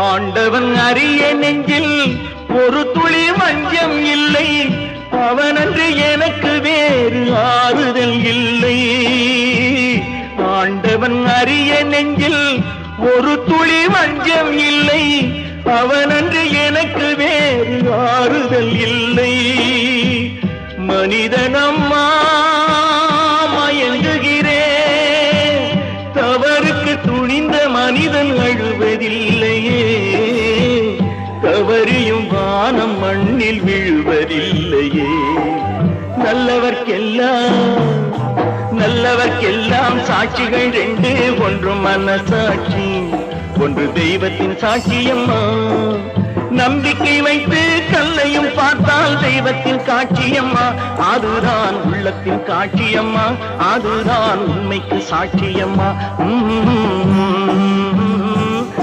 ஆண்டவன் அறிய நெஞ்சில் ஒரு துளி வஞ்சம் இல்லை, அவனன்று எனக்கு வேறு ஆறுதல் இல்லை. ஆண்டவன் அறிய நெஞ்சில் ஒரு துளி வஞ்சம் இல்லை, அவனன்று எனக்கு வேறு ஆறுதல் இல்லை. மனிதனம்மா மயங்குகிறேன், தவறுக்கு துணிந்த மனிதன் அழுவதில்லையே, தவறியும் வானம் மண்ணில் விழுவதில்லையே. நல்லவர்க்கெல்லாம் சாட்சிகள் ரெண்டு, ஒன்று மனசாட்சி, ஒன்று தெய்வத்தின் சாட்சியம்மா. நம்பிக்கை வைத்து கல்லையும் பார்த்தால் தெய்வத்தின் காட்சியம்மா, அதுதான் உள்ளத்தின் காட்சியம்மா, அதுதான் உண்மைக்கு சாட்சியம்மா.